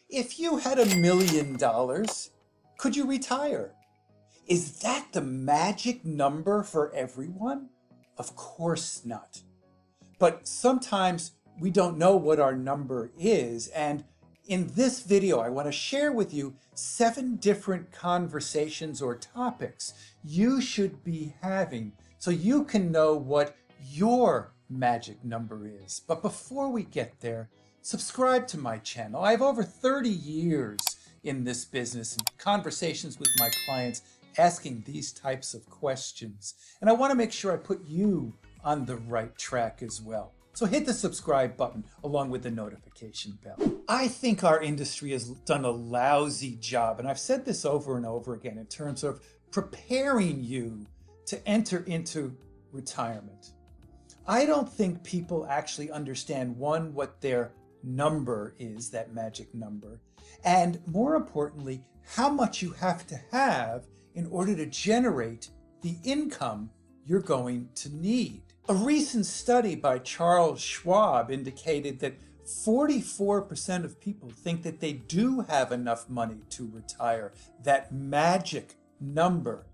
If you had $1,000,000, could you retire? Is that the magic number for everyone? Of course not. But sometimes we don't know what our number is, and in this video I want to share with you 7 different conversations or topics you should be having so you can know what your magic number is. But before we get there, subscribe to my channel. I have over 30 years in this business and conversations with my clients asking these types of questions. And I want to make sure I put you on the right track as well. So hit the subscribe button along with the notification bell. I think our industry has done a lousy job, and I've said this over and over again, in terms of preparing you to enter into retirement. I don't think people actually understand, one, what their number is, that magic number, and more importantly, how much you have to have in order to generate the income you're going to need. A recent study by Charles Schwab indicated that 44% of people think that they do have enough money to retire, that magic number.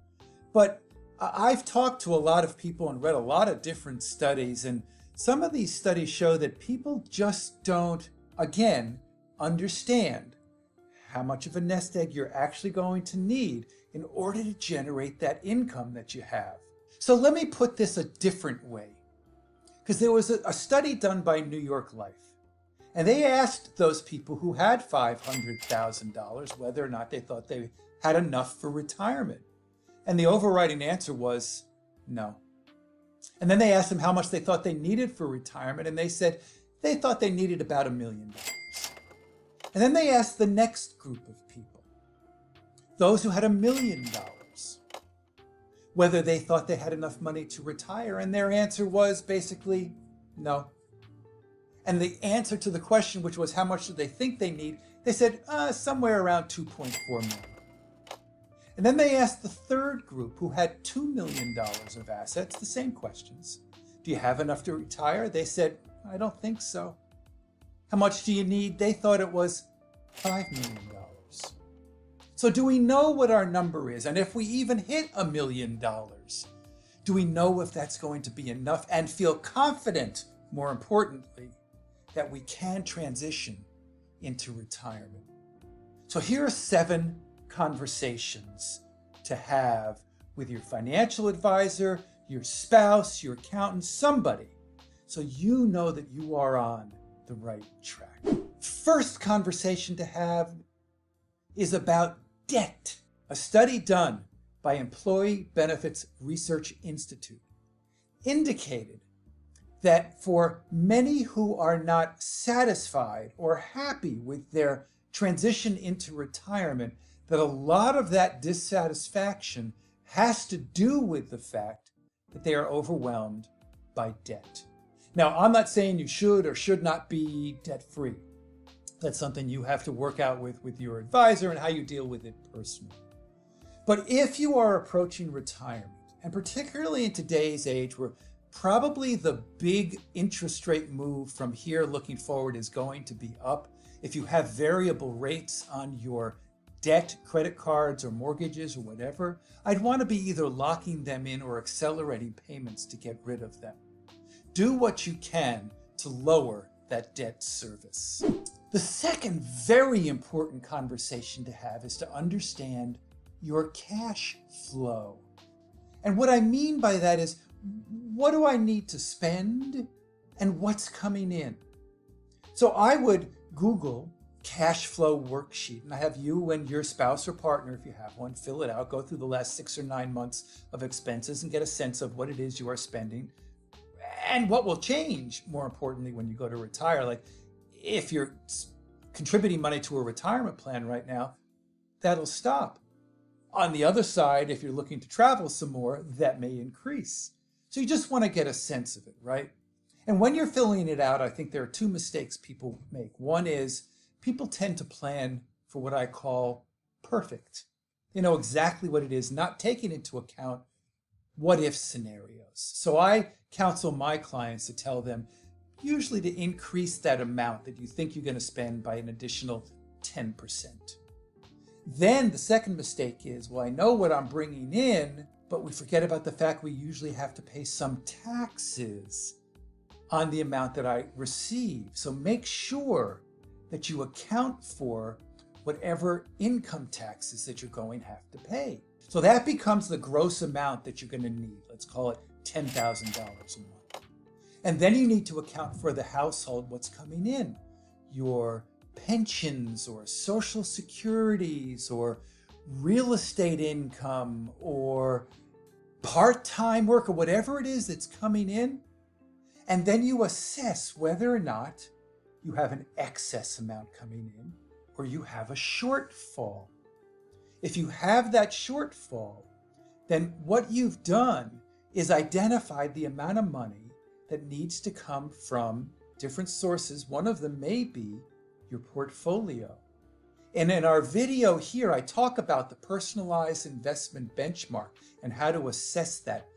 But I've talked to a lot of people and read a lot of different studies, and some of these studies show that people just don't, again, understand how much of a nest egg you're actually going to need in order to generate that income that you have. So let me put this a different way, because there was a study done by New York Life, and they asked those people who had $500,000 whether or not they thought they had enough for retirement. And the overriding answer was no. And then they asked them how much they thought they needed for retirement, and they said they thought they needed about $1 million. And then they asked the next group of people, those who had $1 million, whether they thought they had enough money to retire, and their answer was basically no. And the answer to the question, which was how much do they think they need, they said somewhere around 2.4 million. And then they asked the third group, who had $2 million of assets, the same questions. Do you have enough to retire? They said, I don't think so. How much do you need? They thought it was $5 million. So do we know what our number is? And if we even hit $1 million, do we know if that's going to be enough and feel confident, more importantly, that we can transition into retirement? So here are 7 conversations to have with your financial advisor, your spouse, your accountant, somebody, so you know that you are on the right track. First conversation to have is about debt. A study done by Employee Benefits Research Institute indicated that for many who are not satisfied or happy with their transition into retirement, that a lot of that dissatisfaction has to do with the fact that they are overwhelmed by debt. Now, I'm not saying you should or should not be debt-free. That's something you have to work out with your advisor and how you deal with it personally. But if you are approaching retirement, and particularly in today's age where probably the big interest rate move from here looking forward is going to be up, if you have variable rates on your debt, credit cards, or mortgages, or whatever, I'd want to be either locking them in or accelerating payments to get rid of them. Do what you can to lower that debt service. The second very important conversation to have is to understand your cash flow. And what I mean by that is, what do I need to spend and what's coming in? So I would Google cash flow worksheet, and I have you and your spouse or partner, if you have one, fill it out, go through the last 6 or 9 months of expenses and get a sense of what it is you are spending and what will change, more importantly, when you go to retire. Like, if you're contributing money to a retirement plan right now, that'll stop. On the other side, if you're looking to travel some more, that may increase. So you just want to get a sense of it, right? And when you're filling it out, I think there are 2 mistakes people make. One is people tend to plan for what I call perfect. They know exactly what it is, not taking into account what-if scenarios. So I counsel my clients to tell them usually to increase that amount that you think you're going to spend by an additional 10%. Then the second mistake is, well, I know what I'm bringing in, but we forget about the fact we usually have to pay some taxes on the amount that I receive. So make sure that you account for whatever income taxes that you're going to have to pay. So that becomes the gross amount that you're going to need. Let's call it $10,000 a month. And then you need to account for the household, what's coming in, your pensions or social securities or real estate income or part-time work or whatever it is that's coming in. And then you assess whether or not you have an excess amount coming in or you have a shortfall. If you have that shortfall, then what you've done is identified the amount of money that needs to come from different sources. One of them may be your portfolio. And in our video here, I talk about the personalized investment benchmark and how to assess that.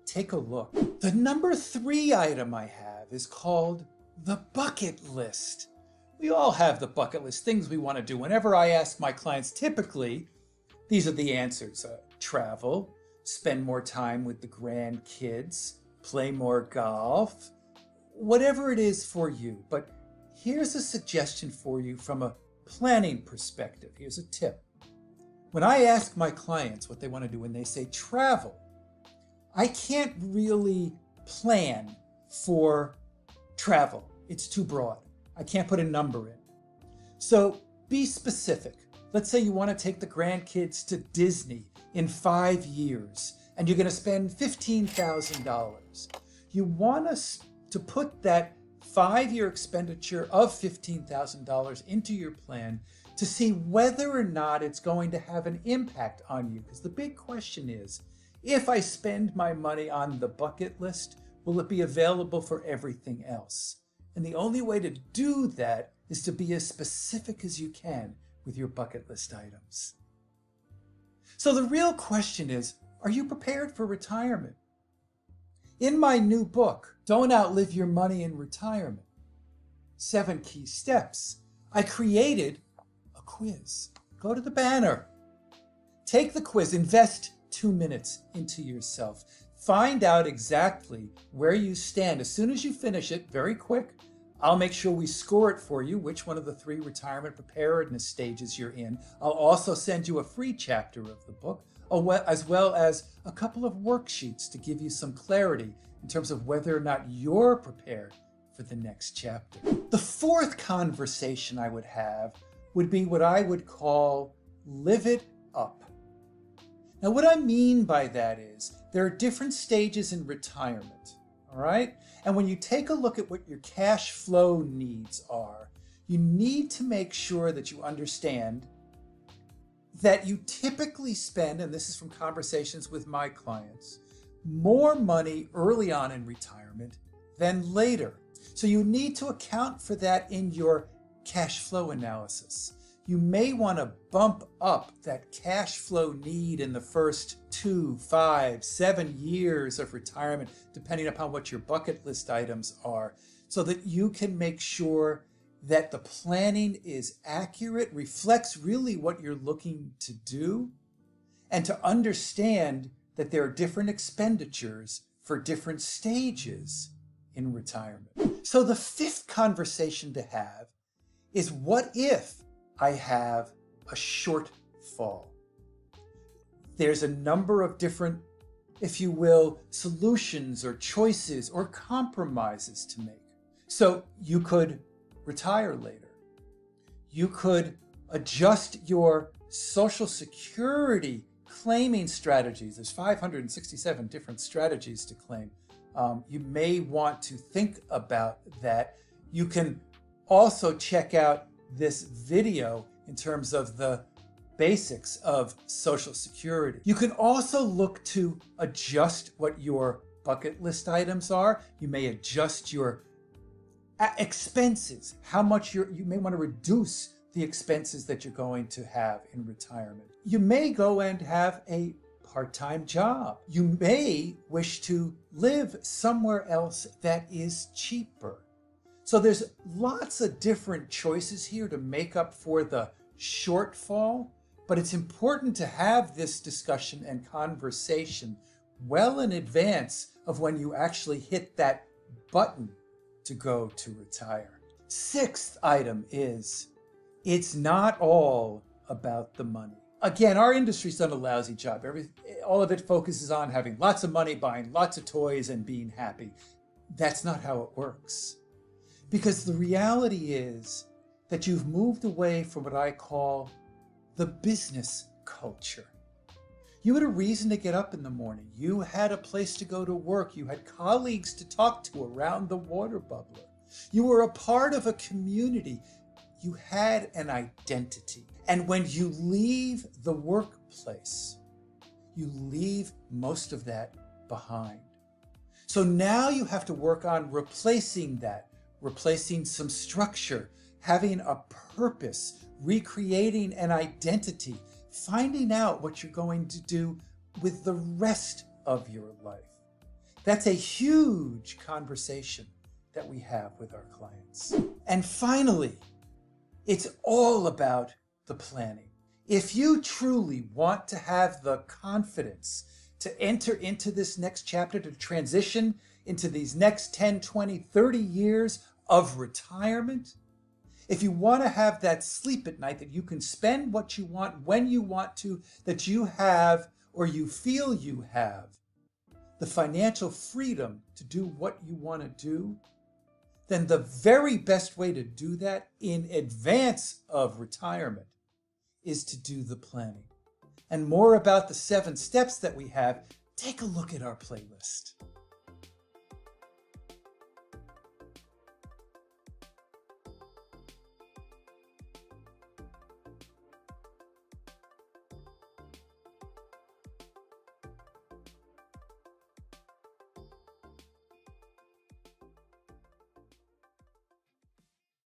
Take a look. The number 3 item I have is called the bucket list. We all have the bucket list, things we want to do. Whenever I ask my clients, typically, these are the answers. Travel, spend more time with the grandkids, play more golf, whatever it is for you. But here's a suggestion for you from a planning perspective. Here's a tip. When I ask my clients what they want to do when they say travel, I can't really plan for travel. It's too broad. I can't put a number in. So be specific. Let's say you want to take the grandkids to Disney in 5 years and you're going to spend $15,000. You want us to put that 5-year expenditure of $15,000 into your plan to see whether or not it's going to have an impact on you. Because the big question is, if I spend my money on the bucket list, will it be available for everything else? And the only way to do that is to be as specific as you can with your bucket list items. So the real question is, are you prepared for retirement? In my new book, Don't Outlive Your Money in Retirement, 7 Key Steps, I created a quiz. Go to the banner. Take the quiz, invest 2 minutes into yourself. Find out exactly where you stand. As soon as you finish it, very quick, I'll make sure we score it for you, which one of the 3 retirement preparedness stages you're in. I'll also send you a free chapter of the book, as well as a couple of worksheets to give you some clarity in terms of whether or not you're prepared for the next chapter. The 4th conversation I would have would be what I would call live it up. Now, what I mean by that is there are different stages in retirement, all right? And when you take a look at what your cash flow needs are, you need to make sure that you understand that you typically spend, and this is from conversations with my clients, more money early on in retirement than later. So you need to account for that in your cash flow analysis. You may want to bump up that cash flow need in the first 2, 5, 7 years of retirement, depending upon what your bucket list items are, so that you can make sure that the planning is accurate, reflects really what you're looking to do, and to understand that there are different expenditures for different stages in retirement. So the 5th conversation to have is, what if I have a shortfall? There's a number of different, if you will, solutions or choices or compromises to make. So you could retire later. You could adjust your Social Security claiming strategies. There's 567 different strategies to claim. You may want to think about that. You can also check out this video in terms of the basics of Social Security. You can also look to adjust what your bucket list items are. You may adjust your expenses, how much you may want to reduce the expenses that you're going to have in retirement. You may go and have a part-time job. You may wish to live somewhere else that is cheaper. So there's lots of different choices here to make up for the shortfall, but it's important to have this discussion and conversation well in advance of when you actually hit that button to go to retire. Sixth item is, it's not all about the money. Again, our industry's done a lousy job. All of it focuses on having lots of money, buying lots of toys, and being happy. That's not how it works. Because the reality is that you've moved away from what I call the business culture. You had a reason to get up in the morning. You had a place to go to work. You had colleagues to talk to around the water bubbler. You were a part of a community. You had an identity. And when you leave the workplace, you leave most of that behind. So now you have to work on replacing that, replacing some structure, having a purpose, recreating an identity, finding out what you're going to do with the rest of your life. That's a huge conversation that we have with our clients. And finally, it's all about the planning. If you truly want to have the confidence to enter into this next chapter, to transition into these next 10, 20, 30 years of retirement, if you want to have that sleep at night, that you can spend what you want when you want to, that you have or you feel you have the financial freedom to do what you want to do, then the very best way to do that in advance of retirement is to do the planning. And more about the 7 steps that we have, take a look at our playlist.